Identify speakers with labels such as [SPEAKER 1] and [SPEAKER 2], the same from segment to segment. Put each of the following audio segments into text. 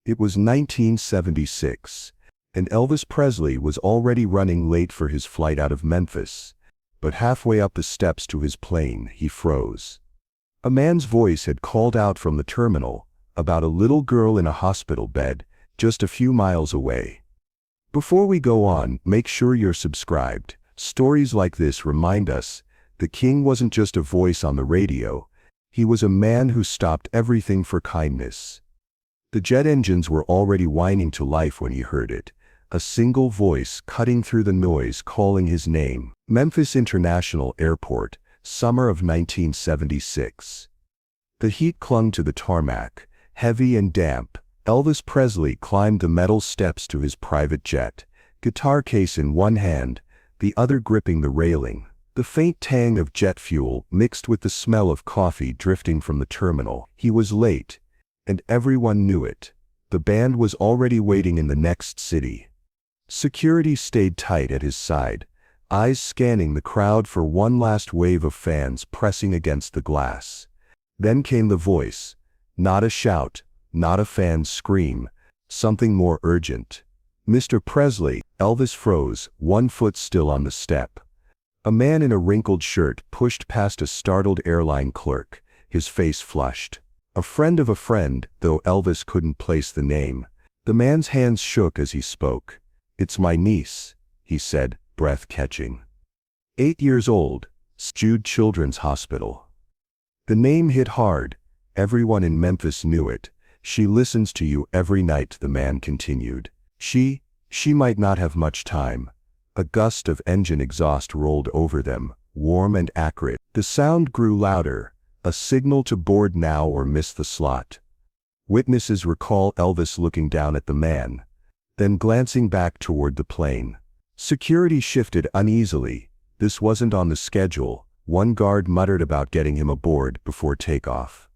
[SPEAKER 1] It was 1976, and Elvis Presley was already running late for his flight out of Memphis, but halfway up the steps to his plane, he froze. A man's voice had called out from the terminal about a little girl in a hospital bed just a few miles away. Before we go on, make sure you're subscribed. Stories like this remind us the king wasn't just a voice on the radio, he was a man who stopped everything for kindness. The jet engines were already whining to life when he heard it, a single voice cutting through the noise calling his name. Memphis International Airport, summer of 1976. The heat clung to the tarmac, heavy and damp. Elvis Presley climbed the metal steps to his private jet, guitar case in one hand, the other gripping the railing. The faint tang of jet fuel mixed with the smell of coffee drifting from the terminal. He was late, and everyone knew it. The band was already waiting in the next city. Security stayed tight at his side, eyes scanning the crowd for one last wave of fans pressing against the glass. Then came the voice, not a shout, not a fan's scream, something more urgent. "Mr. Presley." Elvis froze, one foot still on the step. A man in a wrinkled shirt pushed past a startled airline clerk, his face flushed. A friend of a friend, though Elvis couldn't place the name. The man's hands shook as he spoke. "It's my niece," he said, breath catching. 8 years old, Jude Children's Hospital. The name hit hard. Everyone in Memphis knew it. "She listens to you every night," the man continued. She might not have much time." A gust of engine exhaust rolled over them, warm and acrid. The sound grew louder, a signal to board now or miss the slot. Witnesses recall Elvis looking down at the man, then glancing back toward the plane. Security shifted uneasily. This wasn't on the schedule. One guard muttered about getting him aboard before takeoff.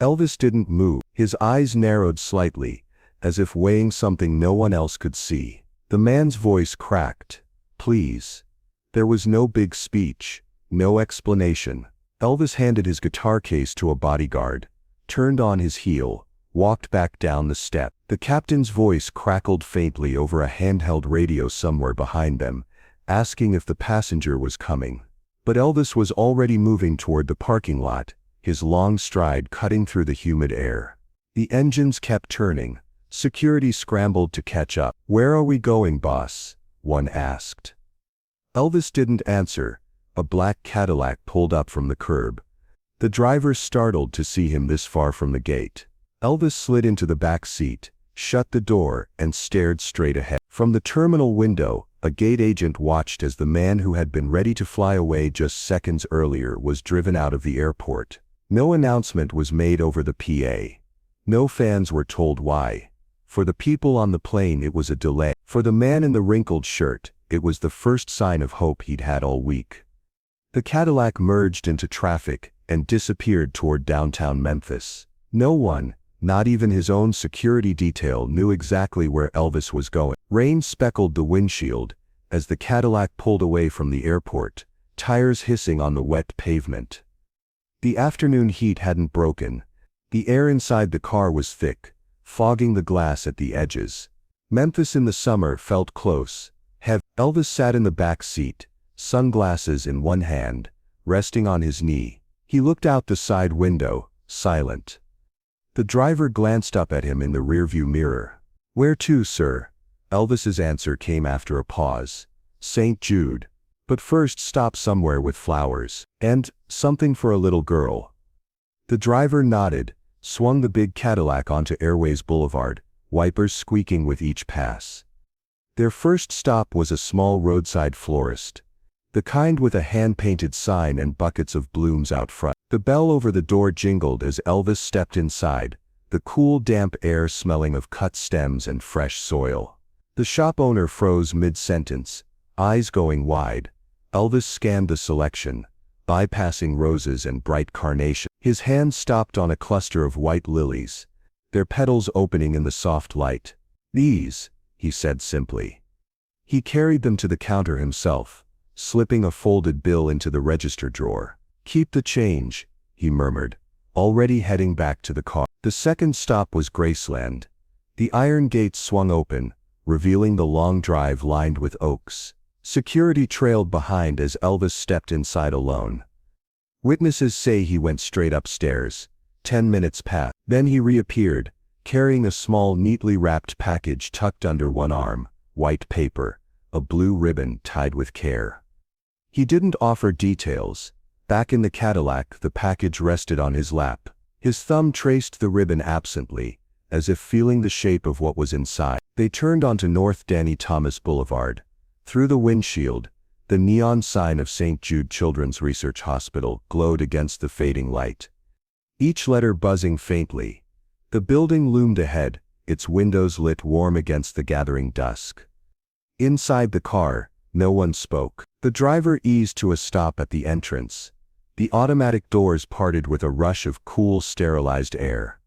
[SPEAKER 1] Elvis didn't move. His eyes narrowed slightly, as if weighing something no one else could see. The man's voice cracked. "Please." There was no big speech, no explanation. Elvis handed his guitar case to a bodyguard, turned on his heel, walked back down the step. The captain's voice crackled faintly over a handheld radio somewhere behind them, asking if the passenger was coming. But Elvis was already moving toward the parking lot, his long stride cutting through the humid air. The engines kept turning. Security scrambled to catch up. "Where are we going, boss?" one asked. Elvis didn't answer. A black Cadillac pulled up from the curb. The driver startled to see him this far from the gate. Elvis slid into the back seat, shut the door, and stared straight ahead. From the terminal window, a gate agent watched as the man who had been ready to fly away just seconds earlier was driven out of the airport. No announcement was made over the PA. No fans were told why. For the people on the plane, it was a delay. For the man in the wrinkled shirt, it was the first sign of hope he'd had all week. The Cadillac merged into traffic and disappeared toward downtown Memphis. No one, not even his own security detail, knew exactly where Elvis was going. Rain speckled the windshield as the Cadillac pulled away from the airport, tires hissing on the wet pavement. The afternoon heat hadn't broken. The air inside the car was thick, fogging the glass at the edges. Memphis in the summer felt close, heavy. Elvis sat in the back seat, sunglasses in one hand, resting on his knee. He looked out the side window, silent. The driver glanced up at him in the rearview mirror. "Where to, sir?" Elvis's answer came after a pause. "St. Jude. But first stop somewhere with flowers. And something for a little girl." The driver nodded, swung the big Cadillac onto Airways Boulevard, wipers squeaking with each pass. Their first stop was a small roadside florist, the kind with a hand-painted sign and buckets of blooms out front. The bell over the door jingled as Elvis stepped inside, the cool damp air smelling of cut stems and fresh soil. The shop owner froze mid-sentence, eyes going wide. Elvis scanned the selection, bypassing roses and bright carnation. His hand stopped on a cluster of white lilies, their petals opening in the soft light. "These," he said simply. He carried them to the counter himself, slipping a folded bill into the register drawer. "Keep the change," he murmured, already heading back to the car. The second stop was Graceland, The iron gates swung open, revealing the long drive lined with oaks. Security trailed behind as Elvis stepped inside alone. Witnesses say he went straight upstairs. 10 minutes passed. Then he reappeared, carrying a small neatly wrapped package tucked under one arm, white paper, a blue ribbon tied with care. He didn't offer details. Back in the Cadillac, the package rested on his lap. His thumb traced the ribbon absently, as if feeling the shape of what was inside. They turned onto North Danny Thomas Boulevard. Through the windshield, the neon sign of St. Jude Children's Research Hospital glowed against the fading light, each letter buzzing faintly. The building loomed ahead, its windows lit warm against the gathering dusk. Inside the car, no one spoke. The driver eased to a stop at the entrance. The automatic doors parted with a rush of cool, sterilized air.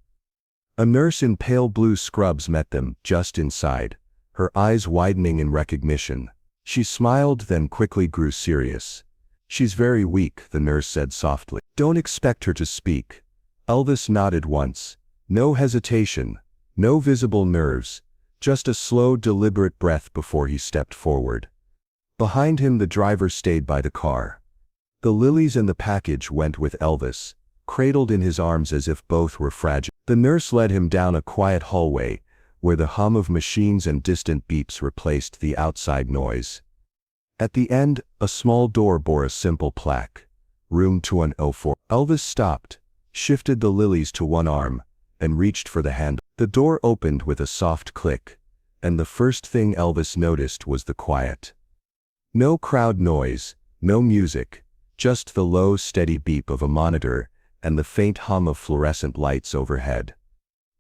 [SPEAKER 1] A nurse in pale blue scrubs met them just inside, her eyes widening in recognition. She smiled, then quickly grew serious. "She's very weak," the nurse said softly. "Don't expect her to speak." Elvis nodded once. No hesitation, no visible nerves, just a slow, deliberate breath before he stepped forward. Behind him, the driver stayed by the car. The lilies and the package went with Elvis, cradled in his arms as if both were fragile. The nurse led him down a quiet hallway, where the hum of machines and distant beeps replaced the outside noise. At the end, a small door bore a simple plaque, "Room 2104." Elvis stopped, shifted the lilies to one arm, and reached for the handle. The door opened with a soft click, and the first thing Elvis noticed was the quiet. No crowd noise, no music, just the low, steady beep of a monitor and the faint hum of fluorescent lights overhead.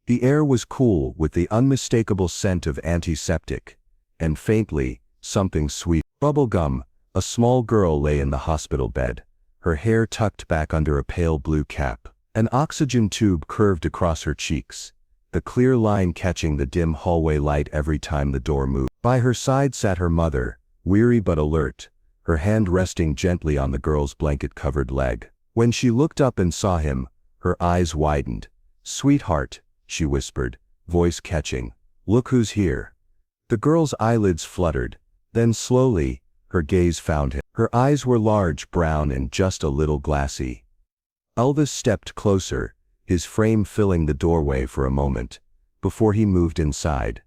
[SPEAKER 1] The air was cool with the unmistakable scent of antiseptic, and faintly, something sweet. Bubblegum. A small girl lay in the hospital bed, her hair tucked back under a pale blue cap. An oxygen tube curved across her cheeks, the clear line catching the dim hallway light every time the door moved. By her side sat her mother, weary but alert, her hand resting gently on the girl's blanket-covered leg. When she looked up and saw him, her eyes widened. "Sweetheart," she whispered, voice catching, "look who's here." The girl's eyelids fluttered, then slowly, her gaze found him. Her eyes were large, brown, and just a little glassy. Elvis stepped closer, his frame filling the doorway for a moment, before he moved inside.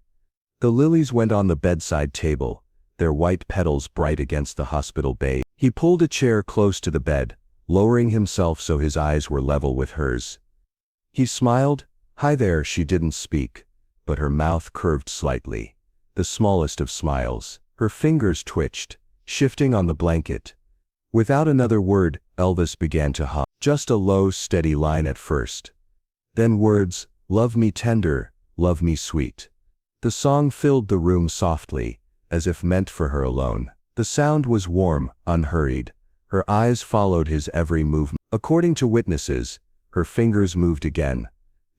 [SPEAKER 1] The lilies went on the bedside table, their white petals bright against the hospital bay. He pulled a chair close to the bed, lowering himself so his eyes were level with hers. He smiled. "Hi there." She didn't speak, but her mouth curved slightly, the smallest of smiles. Her fingers twitched, shifting on the blanket. Without another word, Elvis began to hum. Just a low, steady line at first. Then words, "Love me tender, love me sweet." The song filled the room softly, as if meant for her alone. The sound was warm, unhurried. Her eyes followed his every movement. According to witnesses, her fingers moved again,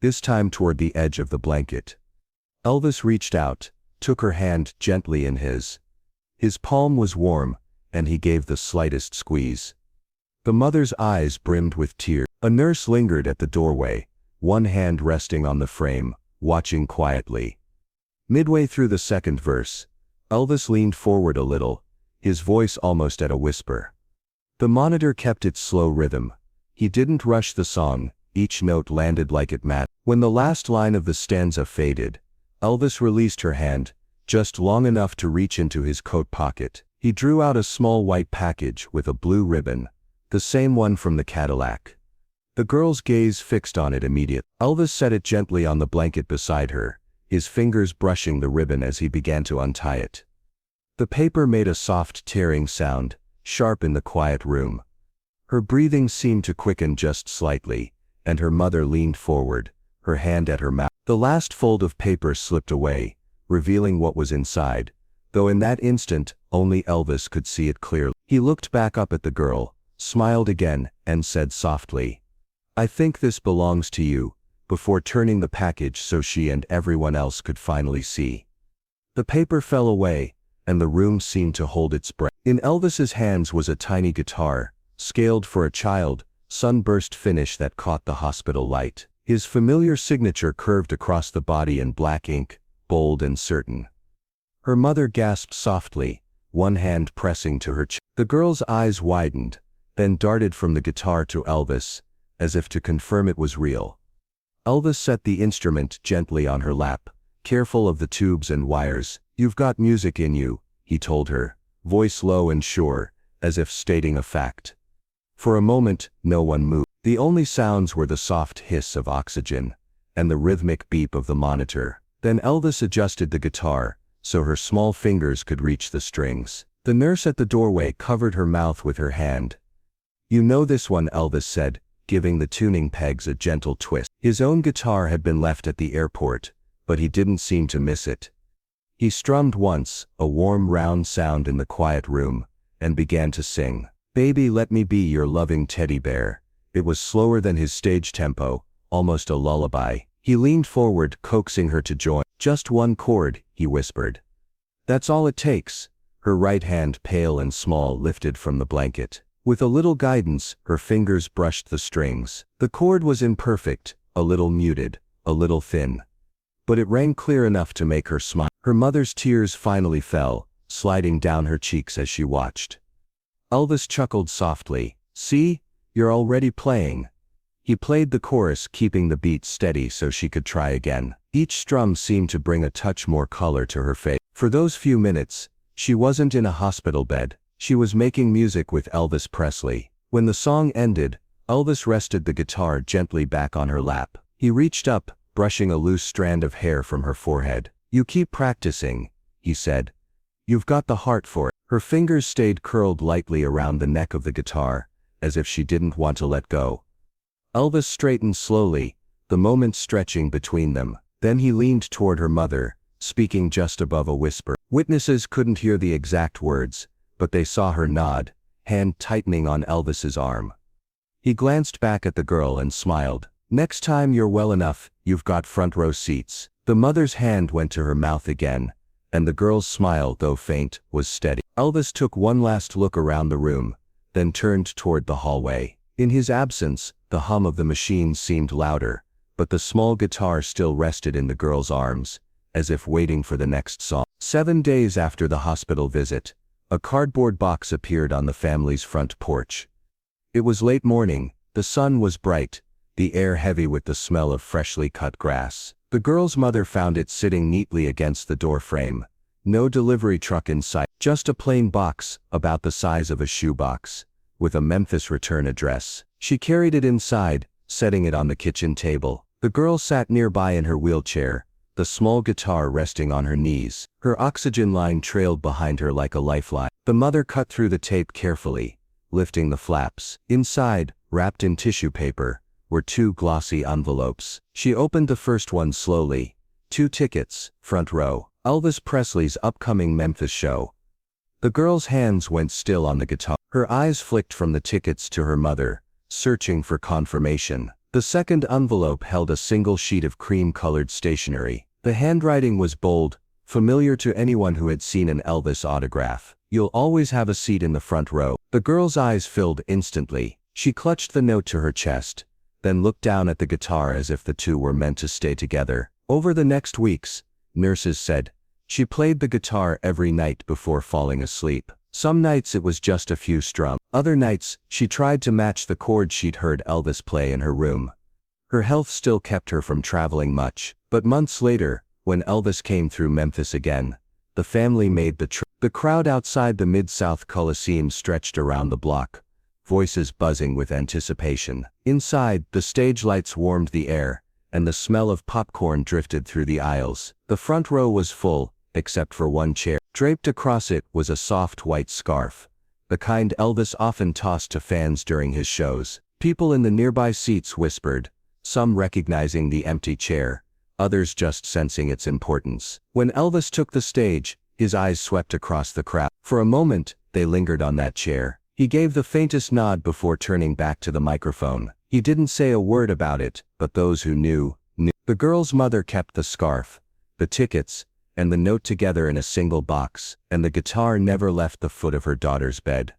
[SPEAKER 1] this time toward the edge of the blanket. Elvis reached out, took her hand gently in his. His palm was warm, and he gave the slightest squeeze. The mother's eyes brimmed with tears. A nurse lingered at the doorway, one hand resting on the frame, watching quietly. Midway through the second verse, Elvis leaned forward a little, his voice almost at a whisper. The monitor kept its slow rhythm. He didn't rush the song, each note landed like it mattered. When the last line of the stanza faded, Elvis released her hand, just long enough to reach into his coat pocket. He drew out a small white package with a blue ribbon, the same one from the Cadillac. The girl's gaze fixed on it immediately. Elvis set it gently on the blanket beside her, his fingers brushing the ribbon as he began to untie it. The paper made a soft tearing sound, sharp in the quiet room. Her breathing seemed to quicken just slightly, and her mother leaned forward, her hand at her mouth. The last fold of paper slipped away, revealing what was inside, though in that instant, only Elvis could see it clearly. He looked back up at the girl, smiled again, and said softly, "I think this belongs to you," before turning the package so she and everyone else could finally see. The paper fell away, and the room seemed to hold its breath. In Elvis's hands was a tiny guitar, scaled for a child, sunburst finish that caught the hospital light. His familiar signature curved across the body in black ink, bold and certain. Her mother gasped softly, one hand pressing to her chest. The girl's eyes widened, then darted from the guitar to Elvis, as if to confirm it was real. Elvis set the instrument gently on her lap, careful of the tubes and wires. "You've got music in you," he told her, voice low and sure, as if stating a fact. For a moment, no one moved. The only sounds were the soft hiss of oxygen and the rhythmic beep of the monitor. Then Elvis adjusted the guitar so her small fingers could reach the strings. The nurse at the doorway covered her mouth with her hand. "You know this one," Elvis said, giving the tuning pegs a gentle twist. His own guitar had been left at the airport, but he didn't seem to miss it. He strummed once, a warm round sound in the quiet room, and began to sing. "Baby, let me be your loving teddy bear." It was slower than his stage tempo, almost a lullaby. He leaned forward, coaxing her to join. "Just one chord," he whispered. "That's all it takes." Her right hand, pale and small, lifted from the blanket. With a little guidance, her fingers brushed the strings. The chord was imperfect, a little muted, a little thin. But it rang clear enough to make her smile. Her mother's tears finally fell, sliding down her cheeks as she watched. Elvis chuckled softly. "See? You're already playing." He played the chorus, keeping the beat steady so she could try again. Each strum seemed to bring a touch more color to her face. For those few minutes, she wasn't in a hospital bed. She was making music with Elvis Presley. When the song ended, Elvis rested the guitar gently back on her lap. He reached up, brushing a loose strand of hair from her forehead. "You keep practicing," he said. "You've got the heart for it." Her fingers stayed curled lightly around the neck of the guitar, as if she didn't want to let go. Elvis straightened slowly, the moment stretching between them. Then he leaned toward her mother, speaking just above a whisper. Witnesses couldn't hear the exact words, but they saw her nod, hand tightening on Elvis's arm. He glanced back at the girl and smiled. "Next time you're well enough, you've got front row seats." The mother's hand went to her mouth again, and the girl's smile, though faint, was steady. Elvis took one last look around the room, then turned toward the hallway. In his absence, the hum of the machine seemed louder, but the small guitar still rested in the girl's arms, as if waiting for the next song. 7 days after the hospital visit, a cardboard box appeared on the family's front porch. It was late morning, the sun was bright, the air heavy with the smell of freshly cut grass. The girl's mother found it sitting neatly against the door frame. No delivery truck in sight, just a plain box, about the size of a shoebox, with a Memphis return address. She carried it inside, setting it on the kitchen table. The girl sat nearby in her wheelchair, the small guitar resting on her knees. Her oxygen line trailed behind her like a lifeline. The mother cut through the tape carefully, lifting the flaps. Inside, wrapped in tissue paper, were 2 glossy envelopes. She opened the first one slowly. 2 tickets, front row. Elvis Presley's upcoming Memphis show. The girl's hands went still on the guitar. Her eyes flicked from the tickets to her mother, searching for confirmation. The second envelope held a single sheet of cream-colored stationery. The handwriting was bold, familiar to anyone who had seen an Elvis autograph. "You'll always have a seat in the front row." The girl's eyes filled instantly. She clutched the note to her chest, then looked down at the guitar as if the two were meant to stay together. Over the next weeks, nurses said, she played the guitar every night before falling asleep. Some nights it was just a few strums. Other nights, she tried to match the chord she'd heard Elvis play in her room. Her health still kept her from traveling much, but months later, when Elvis came through Memphis again, the family made the trip. The crowd outside the Mid-South Coliseum stretched around the block, voices buzzing with anticipation. Inside, the stage lights warmed the air, and the smell of popcorn drifted through the aisles. The front row was full, except for one chair. Draped across it was a soft white scarf, the kind Elvis often tossed to fans during his shows. People in the nearby seats whispered, some recognizing the empty chair, others just sensing its importance. When Elvis took the stage, his eyes swept across the crowd. For a moment, they lingered on that chair. He gave the faintest nod before turning back to the microphone. He didn't say a word about it, but those who knew, knew. The girl's mother kept the scarf, the tickets, and the note together in a single box, and the guitar never left the foot of her daughter's bed.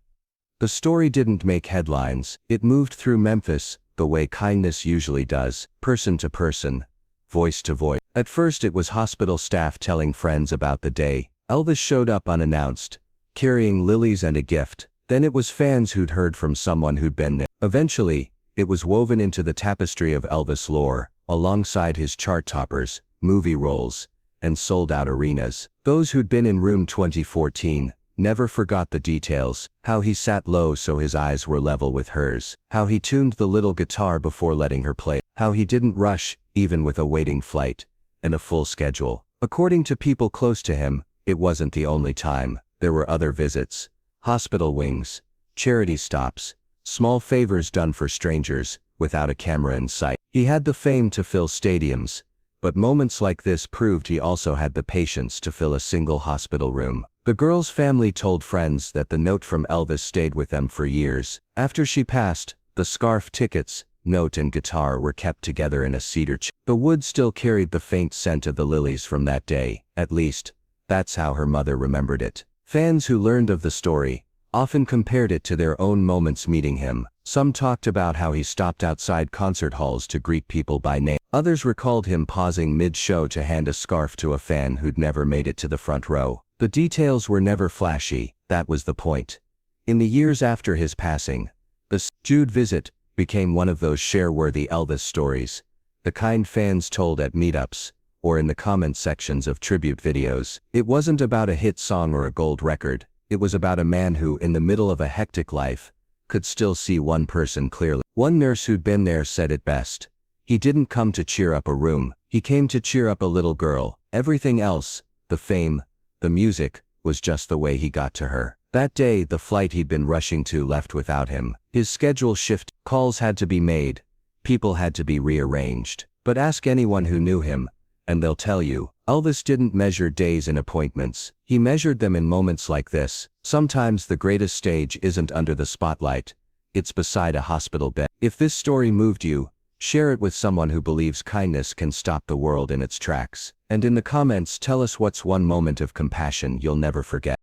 [SPEAKER 1] The story didn't make headlines. It moved through Memphis,
[SPEAKER 2] the way kindness usually does, person to person, voice to voice. At first it was hospital staff telling friends about the day. Elvis showed up unannounced, carrying lilies and a gift. Then it was fans who'd heard from someone who'd been there. Eventually, it was woven into the tapestry of Elvis lore, alongside his chart toppers, movie roles, and sold-out arenas. Those who'd been in room 2014 never forgot the details, how he sat low so his eyes were level with hers, how he tuned the little guitar before letting her play, how he didn't rush, even with a waiting flight and a full schedule. According to people close to him, it wasn't the only time. There were other visits, hospital wings, charity stops, small favors done for strangers, without a camera in sight. He had the fame to fill stadiums, but moments like this proved he also had the patience to fill a single hospital room. The girl's family told friends that the note from Elvis stayed with them for years. After she passed, the scarf, tickets, note and guitar were kept together in a cedar chest. The wood still carried the faint scent of the lilies from that day. At least, that's how her mother remembered it. Fans who learned of the story often compared it to their own moments meeting him. Some talked about how he stopped outside concert halls to greet people by name. Others recalled him pausing mid-show to hand a scarf to a fan who'd never made it to the front row. The details were never flashy, that was the point. In the years after his passing, the Jude visit became one of those share-worthy Elvis stories, the kind fans told at meetups, or in the comment sections of tribute videos. It wasn't about a hit song or a gold record, it was about a man who, in the middle of a hectic life, could still see one person clearly. One nurse who'd been there said it best. He didn't come to cheer up a room, he came to cheer up a little girl. Everything else, the fame, the music, was just the way he got to her. That day, the flight he'd been rushing to left without him. His schedule shifted, calls had to be made, people had to be rearranged. But ask anyone who knew him, and they'll tell you, Elvis didn't measure days in appointments. He measured them in moments like this. Sometimes the greatest stage isn't under the spotlight, it's beside a hospital bed. If this story moved you, share it with someone who believes kindness can stop the world in its tracks. And in the comments, tell us what's one moment of compassion you'll never forget.